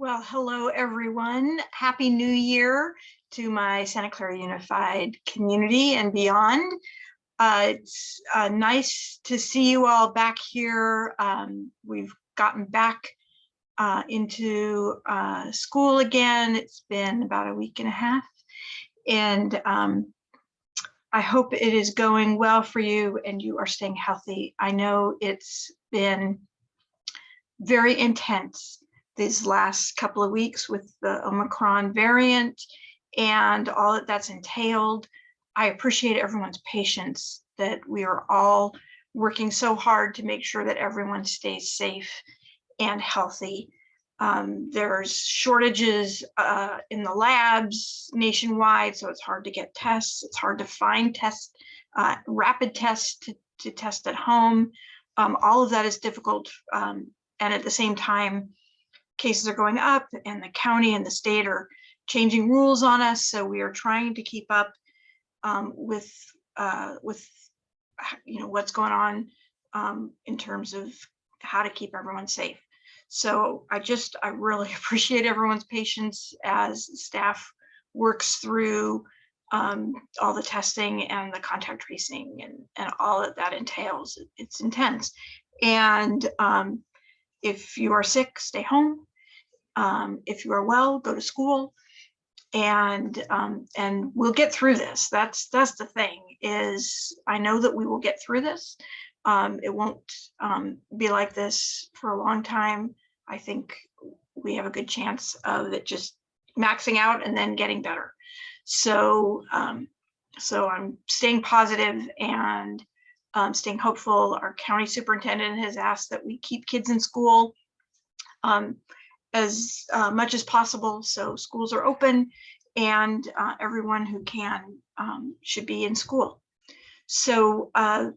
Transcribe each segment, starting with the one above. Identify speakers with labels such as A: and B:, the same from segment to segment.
A: Well, hello, everyone. Happy New Year to my Santa Clara Unified community and beyond. It's nice to see you all back here. We've gotten back into school again. It's been about a week and a half, and I hope it is going well for you and you are staying healthy. I know it's been very intense these last couple of weeks with the Omicron variant and all that that's entailed. I appreciate everyone's patience that we are all working so hard to make sure that everyone stays safe and healthy. There's shortages in the labs nationwide, so it's hard to get tests. It's hard to find tests, rapid tests to test at home. All of that is difficult. And at the same time, cases are going up and the county and the state are changing rules on us. So we are trying to keep up with what's going on in terms of how to keep everyone safe. So I really appreciate everyone's patience as staff works through all the testing and the contact tracing and all that entails. It's intense. And if you are sick, stay home. If you are well, go to school, and we'll get through this. That's the thing, is I know that we will get through this. It won't be like this for a long time. I think we have a good chance of it just maxing out and then getting better. So so I'm staying positive and staying hopeful. Our county superintendent has asked that we keep kids in school as much as possible. So schools are open and everyone who can should be in school. So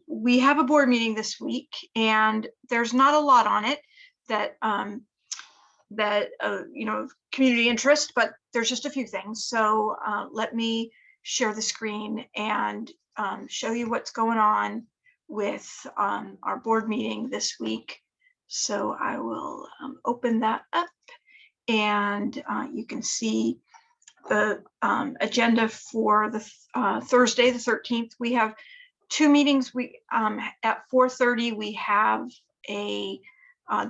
A: we have a board meeting this week and there's not a lot on it that community interest, but there's just a few things. So let me share the screen and show you what's going on with our board meeting this week. So I will open that up and you can see the agenda for the Thursday, the 13th. We have two meetings. We at 4:30 we have a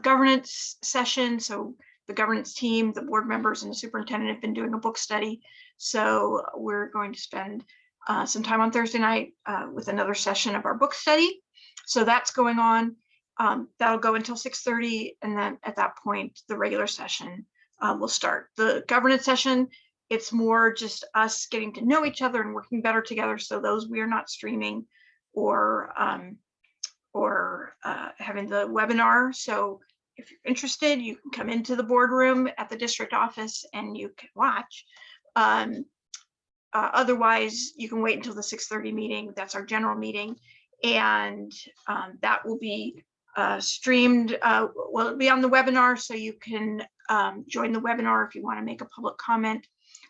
A: governance session. So the governance team, the board members and the superintendent have been doing a book study. So we're going to spend some time on Thursday night with another session of our book study. So that's going on. That'll go until 6:30, and then at that point, the regular session will start. The governance session, it's more just us getting to know each other and working better together. So those we are not streaming or having the webinar. So if you're interested, you can come into the boardroom at the district office and you can watch. Otherwise, you can wait until the 6:30 meeting. That's our general meeting, and that will be streamed. Well, it'll be on the webinar, so you can join the webinar if you want to make a public comment,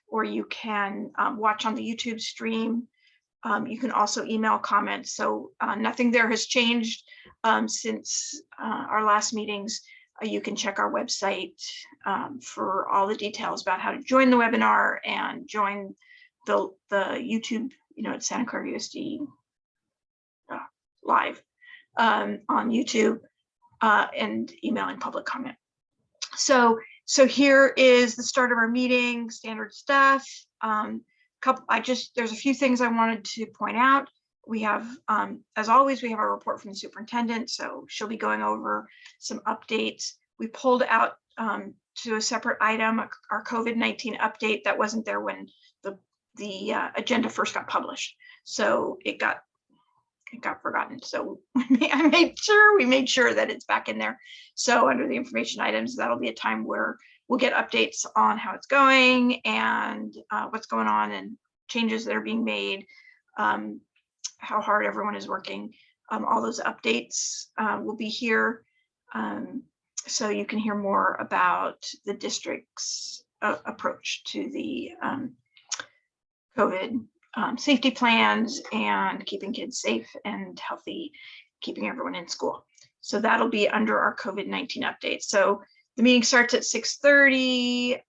A: or you can watch on the YouTube stream. You can also email comments. So nothing there has changed since our last meetings. You can check our website for all the details about how to join the webinar and join the YouTube, at Santa Clara USD live on YouTube and emailing public comment. So here is the start of our meeting, standard stuff. There's a few things I wanted to point out. We have, as always, we have our report from the superintendent. So she'll be going over some updates. We pulled out to a separate item, our COVID-19 update that wasn't there when the agenda first got published. So it got forgotten. So I made sure that it's back in there. So under the information items, that'll be a time where we'll get updates on how it's going and what's going on and changes that are being made, how hard everyone is working. All those updates will be here. So you can hear more about the district's approach to the COVID safety plans and keeping kids safe and healthy, keeping everyone in school. So that'll be under our COVID-19 update. So The meeting starts at 6:30.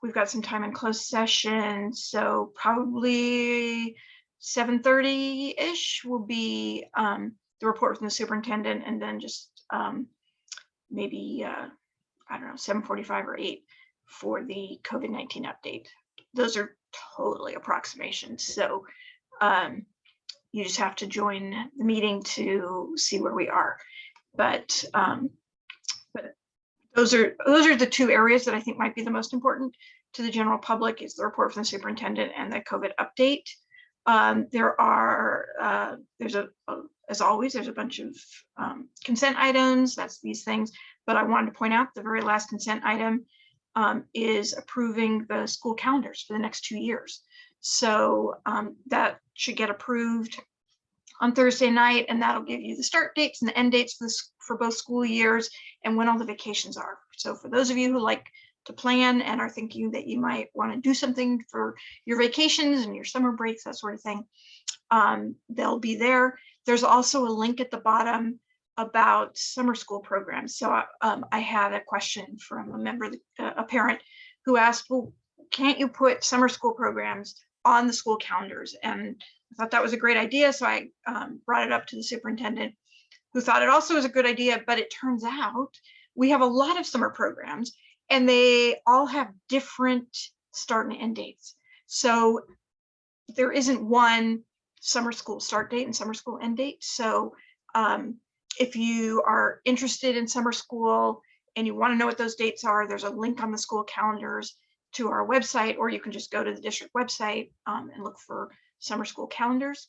A: We've got some time in closed session, so probably 7:30-ish will be the report from the superintendent, and then just maybe, I don't know, 7:45 or 8 for the COVID-19 update. Those are totally approximations. So you just have to join the meeting to see where we are. But those are the two areas that I think might be the most important to the general public, is the report from the superintendent and the COVID update. As always, there's a bunch of consent items. That's these things. But I wanted to point out the very last consent item is approving the school calendars for the next 2 years. So that should get approved on Thursday night, and that'll give you the start dates and the end dates for both school years and when all the vacations are. So for those of you who like to plan and are thinking that you might want to do something for your vacations and your summer breaks, that sort of thing, they'll be there. There's also a link at the bottom about summer school programs. So I had a question from a member, a parent, who asked, well, can't you put summer school programs on the school calendars? And I thought that was a great idea. So I brought it up to the superintendent, who thought it also was a good idea. But it turns out we have a lot of summer programs, and they all have different start and end dates. So there isn't one summer school start date and summer school end date. So if you are interested in summer school and you want to know what those dates are, there's a link on the school calendars to our website, or you can just go to the district website and look for summer school calendars.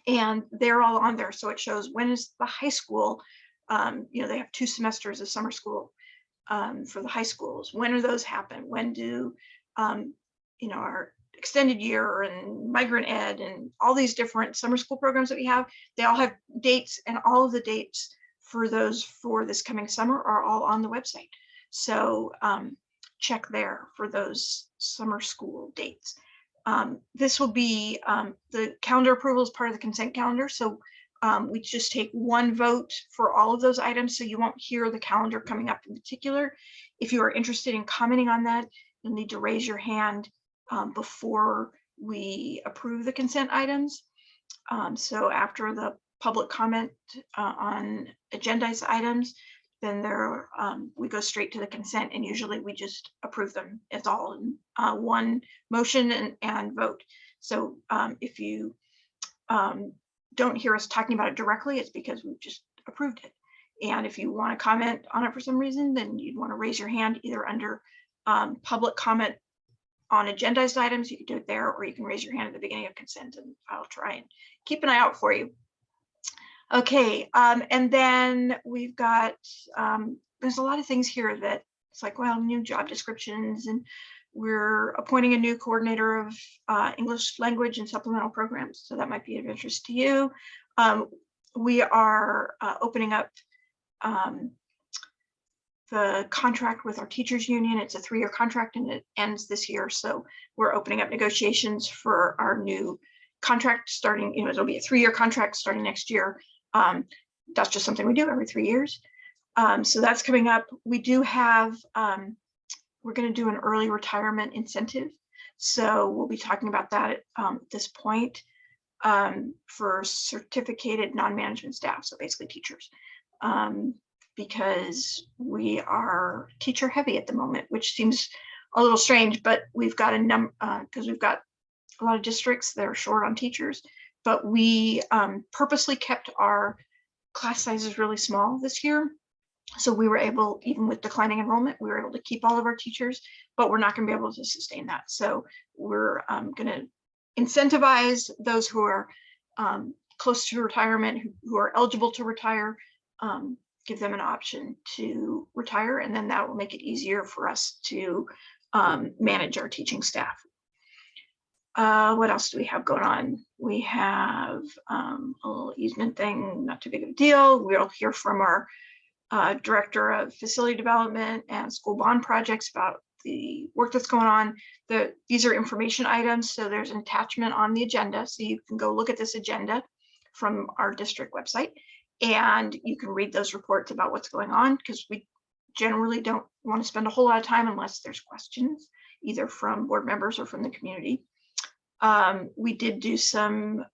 A: And they're all on there. So it shows when is the high school, they have 2 semesters of summer school for the high schools. When do those happen? When do, our extended year and migrant ed and all these different summer school programs that we have, they all have dates, and all of the dates for those for this coming summer are all on the website. So check there for those summer school dates. This will be the calendar approval is part of the consent calendar. So we just take one vote for all of those items. So you won't hear the calendar coming up in particular. If you are interested in commenting on that, you'll need to raise your hand before we approve the consent items. So after the public comment on agendized items, then we go straight to the consent, and usually we just approve them. It's all in one motion and vote. So if you don't hear us talking about it directly, it's because we've just approved it. And if you want to comment on it for some reason, then you'd want to raise your hand either under public comment on agendized items. You can do it there, or you can raise your hand at the beginning of consent, and I'll try and keep an eye out for you. Okay, and then we've got, there's a lot of things here that it's like, well, new job descriptions, and we're appointing a new coordinator of English language and supplemental programs. So that might be of interest to you. We are opening up the contract with our teachers union. It's a 3-year contract, and it ends this year. So we're opening up negotiations for our new contract starting, it'll be a 3-year contract starting next year. That's just something we do every 3 years. So that's coming up. We do have, we're going to do an early retirement incentive. So we'll be talking about that at this point for certificated non-management staff. So basically teachers, because we are teacher heavy at the moment, which seems a little strange, but we've got a number, because we've got a lot of districts that are short on teachers, but we purposely kept our class sizes really small this year. So we were able, even with declining enrollment, we were able to keep all of our teachers, but we're not going to be able to sustain that. So we're going to incentivize those who are close to retirement, who are eligible to retire, give them an option to retire, and then that will make it easier for us to manage our teaching staff. What else do we have going on? We have a little easement thing, not too big of a deal. We'll hear from our director of facility development and school bond projects about the work that's going on. These are information items, so there's an attachment on the agenda, so you can go look at this agenda from our district website, and you can read those reports about what's going on, because we generally don't want to spend a whole lot of time unless there's questions, either from board members or from the community. We did do some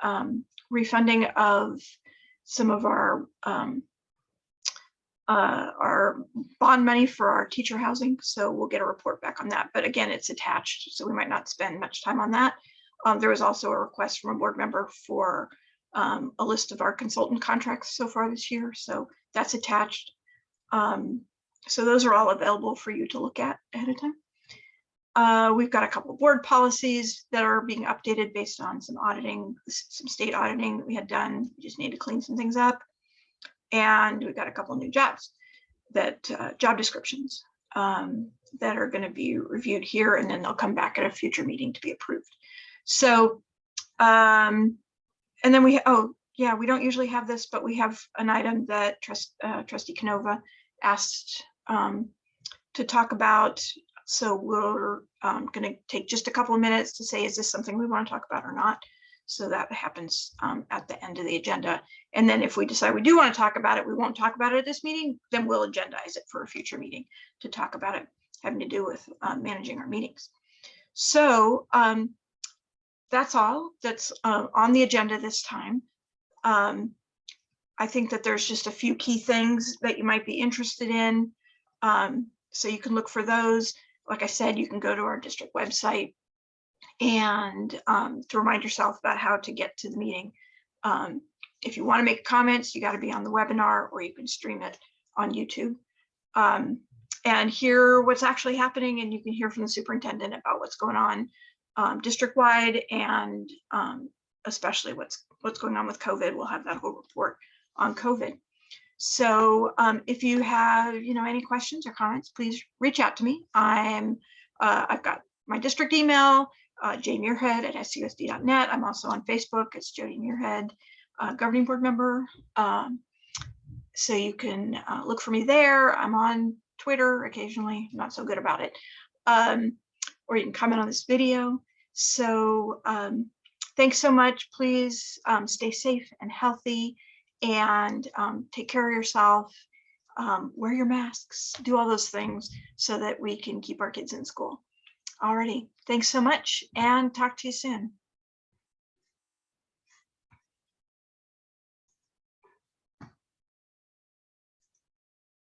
A: refunding of some of our bond money for our teacher housing. So we'll get a report back on that. But again, it's attached, so we might not spend much time on that. There was also a request from a board member for a list of our consultant contracts so far this year. So that's attached. So those are all available for you to look at ahead of time. We've got a couple of board policies that are being updated based on some auditing, some state auditing that we had done. We just need to clean some things up. And we've got a couple of new jobs that job descriptions that are going to be reviewed here, and then they'll come back at a future meeting to be approved. So, and then we don't usually have this, but we have an item that Trustee Canova asked to talk about. So we're going to take just a couple of minutes to say, is this something we want to talk about or not? So that happens at the end of the agenda. And then if we decide we do want to talk about it, we won't talk about it at this meeting, then we'll agendize it for a future meeting to talk about it, having to do with managing our meetings. So that's all that's on the agenda this time. I think that there's just a few key things that you might be interested in. So you can look for those. Like I said, you can go to our district website and to remind yourself about how to get to the meeting. If you want to make comments, you got to be on the webinar, or you can stream it on YouTube and hear what's actually happening. And you can hear from the superintendent about what's going on district-wide, and especially what's going on with COVID. We'll have that whole report on COVID. So if you have any questions or comments, please reach out to me. I've got my district email, jmuirhead@scusd.net. I'm also on Facebook. It's Jody Muirhead, governing board member. So you can look for me there. I'm on Twitter occasionally, not so good about it. Or you can comment on this video. So thanks so much. Please stay safe and healthy, and take care of yourself. Wear your masks, do all those things so that we can keep our kids in school. Alrighty, thanks so much, and talk to you soon.